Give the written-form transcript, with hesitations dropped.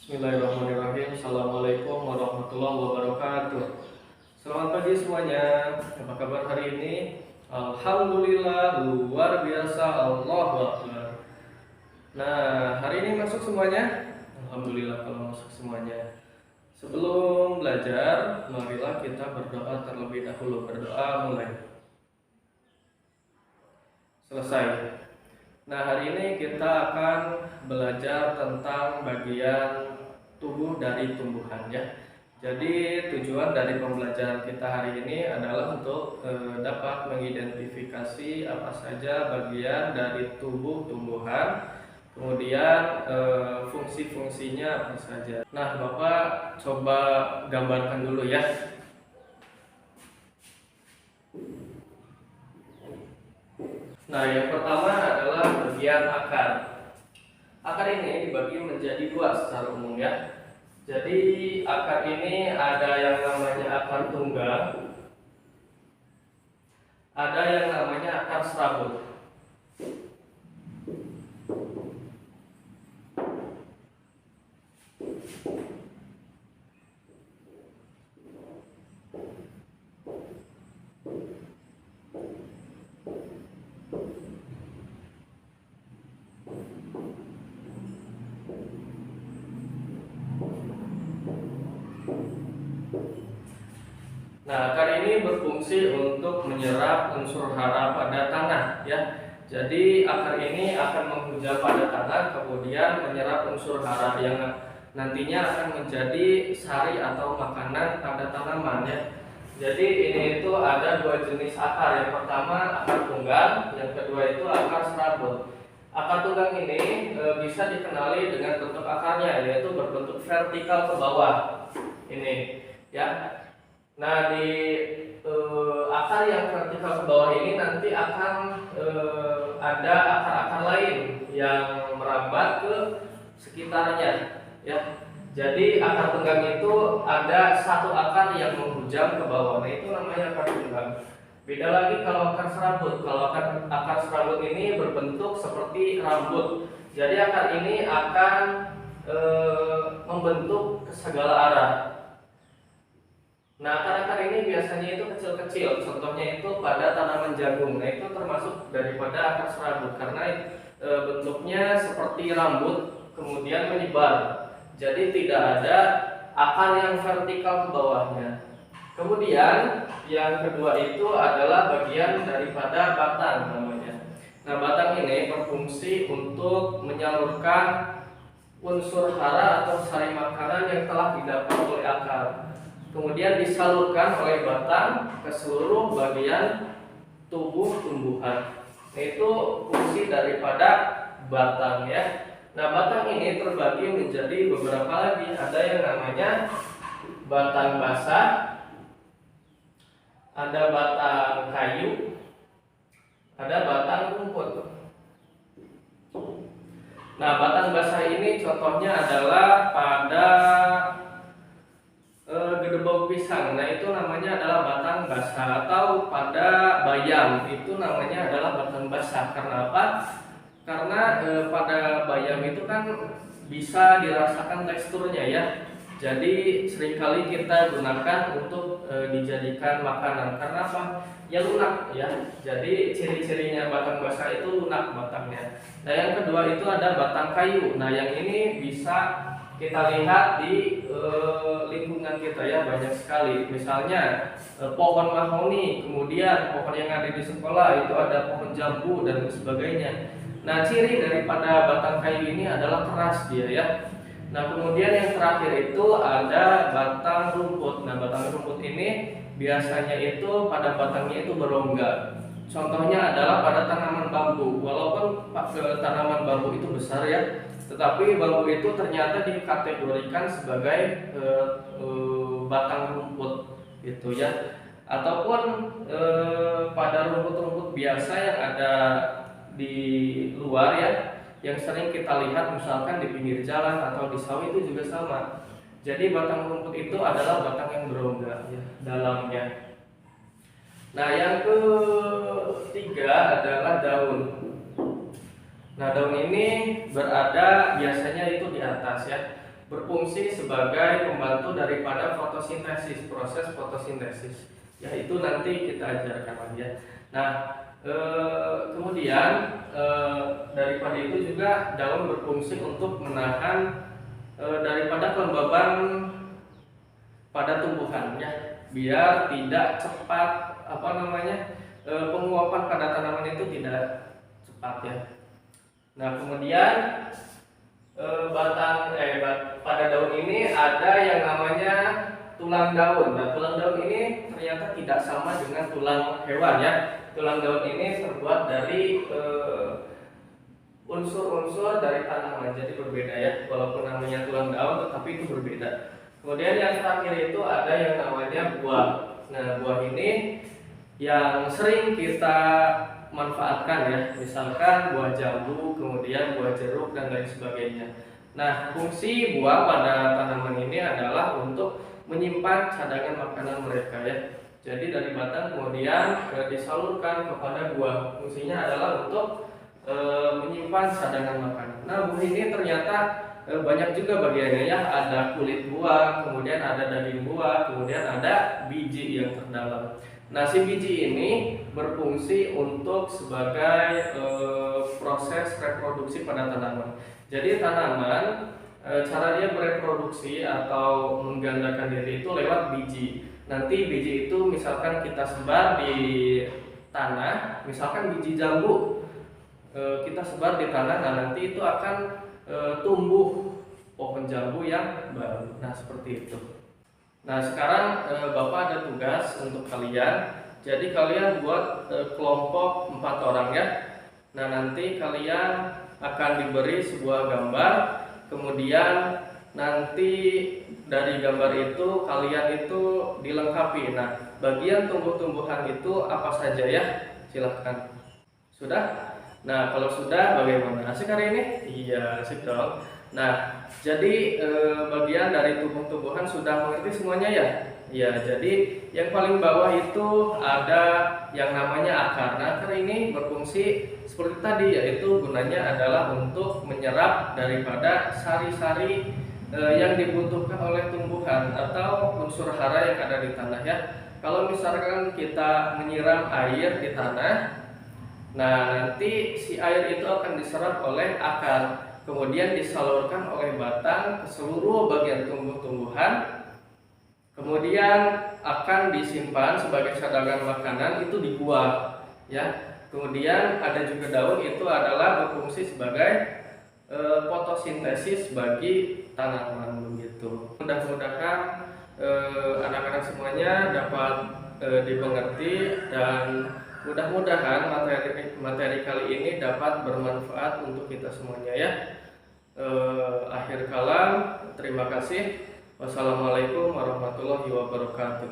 Bismillahirrahmanirrahim. Assalamualaikum warahmatullahi wabarakatuh. Selamat pagi semuanya. Apa kabar hari ini? Alhamdulillah, luar biasa, Allahu Akbar. Nah, hari ini masuk semuanya? Alhamdulillah kalau masuk semuanya. Sebelum belajar, marilah kita berdoa terlebih dahulu. Berdoa mulai. Selesai. Nah, hari ini kita akan belajar tentang bagian tubuh dari tumbuhan ya. Jadi tujuan dari pembelajaran kita hari ini adalah untuk dapat mengidentifikasi apa saja bagian dari tubuh tumbuhan, kemudian fungsi-fungsinya apa saja. Nah, Bapak coba gambarkan dulu ya. Nah, yang pertama adalah bagian akar. Akar ini dibagi menjadi dua secara umum ya. Jadi akar ini ada yang namanya akar tunggal, ada yang namanya akar serabut. Nah, akar ini berfungsi untuk menyerap unsur hara pada tanah ya. Jadi akar ini akan menghujam pada tanah, kemudian menyerap unsur hara yang nantinya akan menjadi sari atau makanan pada tanaman ya. Jadi ini itu ada dua jenis akar. Yang pertama akar tunggal, yang kedua itu akar serabut. Akar tunggal ini bisa dikenali dengan bentuk akarnya, yaitu berbentuk vertikal ke bawah. Ini ya. Nah, di akar yang vertikal ke bawah ini nanti akan ada akar-akar lain yang merambat ke sekitarnya ya. Jadi akar tunggal itu ada satu akar yang menghujam ke bawah. Nah, itu namanya akar tunggal. Beda lagi kalau akar serabut. Kalau akar serabut ini berbentuk seperti rambut. Jadi akar ini akan membentuk ke segala arah. Nah, akar-akar ini biasanya itu kecil-kecil. Contohnya itu pada tanaman jagung. Nah, itu termasuk daripada akar serabut karena bentuknya seperti rambut kemudian menyebar. Jadi tidak ada akar yang vertikal ke bawahnya. Kemudian yang kedua itu adalah bagian daripada batang namanya. Nah, batang ini berfungsi untuk menyalurkan unsur hara atau sari makanan yang telah didapat oleh akar. Kemudian disalurkan oleh batang ke seluruh bagian tubuh tumbuhan. Itu fungsi daripada batang ya. Nah, batang ini terbagi menjadi beberapa lagi. Ada yang namanya batang basah, ada batang kayu, ada batang rumput. Nah, batang basah ini contohnya adalah pada gedebok pisang. Nah, itu namanya adalah batang basah. Atau pada bayam itu namanya adalah batang basah. Karena apa? Karena pada bayam itu kan bisa dirasakan teksturnya ya. Jadi seringkali kita gunakan untuk dijadikan makanan. Karena apa? Ya lunak ya. Jadi ciri-cirinya batang basah itu lunak batangnya. Nah, yang kedua itu ada batang kayu. Nah, yang ini bisa kita lihat di lingkungan kita ya, banyak sekali. Misalnya pohon mahoni, kemudian pohon yang ada di sekolah itu ada pohon jambu dan sebagainya. Nah, ciri daripada batang kayu ini adalah keras dia ya. Nah, kemudian yang terakhir itu ada batang rumput. Nah, batang rumput ini biasanya itu pada batangnya itu berongga. Contohnya adalah pada tanaman bambu. Walaupun tanaman bambu itu besar ya, tetapi bambu itu ternyata dikategorikan sebagai batang rumput gitu ya. Ataupun pada rumput-rumput biasa yang ada di luar ya, yang sering kita lihat misalkan di pinggir jalan atau di sawah itu juga sama. Jadi batang rumput itu adalah batang yang berongga ya, dalamnya. Nah, yang ketiga adalah daun. Nah, daun ini berada biasanya itu di atas ya. berfungsi sebagai pembantu daripada fotosintesis, proses fotosintesis. Ya itu nanti kita ajarkan lagi ya. Nah, kemudian daripada itu juga daun berfungsi untuk menahan daripada kelembaban pada tumbuhan ya, biar tidak cepat penguapan pada tanaman itu tidak cepat ya. Nah kemudian pada daun ini ada yang namanya tulang daun. Nah tulang daun ini ternyata tidak sama dengan tulang hewan ya. Tulang daun ini terbuat dari unsur-unsur dari tanaman, jadi berbeda ya. Walaupun namanya tulang daun, tetapi itu berbeda. Kemudian yang terakhir itu ada yang namanya buah. Nah buah ini yang sering kita manfaatkan ya, misalkan buah jambu, kemudian buah jeruk dan lain sebagainya. Nah fungsi buah pada tanaman ini adalah untuk menyimpan cadangan makanan mereka ya. Jadi dari batang kemudian disalurkan kepada buah. Fungsinya adalah untuk menyimpan cadangan makanan. Nah buah ini ternyata banyak juga bagiannya ya. Ada kulit buah, kemudian ada daging buah, kemudian ada biji yang terdalam. Nah si biji ini berfungsi untuk sebagai proses reproduksi pada tanaman. Jadi tanaman cara dia bereproduksi atau menggandakan diri itu lewat biji. Nanti biji itu misalkan kita sebar di tanah, misalkan biji jambu kita sebar di tanah, nah nanti itu akan tumbuh pohon jambu yang baru. Nah seperti itu. Nah sekarang Bapak ada tugas untuk kalian. Jadi kalian buat kelompok 4 orang ya. Nah nanti kalian akan diberi sebuah gambar. Kemudian nanti dari gambar itu kalian itu dilengkapi. Nah bagian tumbuh-tumbuhan itu apa saja ya? Silahkan. Sudah? Nah kalau sudah bagaimana? Asik hari ini? Iya asik dong. Nah, jadi bagian dari tumbuh-tumbuhan sudah mengerti semuanya ya? Ya, jadi yang paling bawah itu ada yang namanya akar. Nah, akar ini berfungsi seperti tadi, yaitu gunanya adalah untuk menyerap daripada sari-sari yang dibutuhkan oleh tumbuhan atau unsur hara yang ada di tanah ya. Kalau misalkan kita menyiram air di tanah, nah nanti si air itu akan diserap oleh akar. Kemudian disalurkan oleh batang ke seluruh bagian tumbuh-tumbuhan, kemudian akan disimpan sebagai cadangan makanan itu di buah ya. Kemudian ada juga daun, itu adalah berfungsi sebagai fotosintesis bagi tanaman begitu. Mudah-mudahan anak-anak semuanya dapat dimengerti, dan mudah-mudahan materi kali ini dapat bermanfaat untuk kita semuanya ya. Akhir kalam, terima kasih. Wassalamualaikum warahmatullahi wabarakatuh.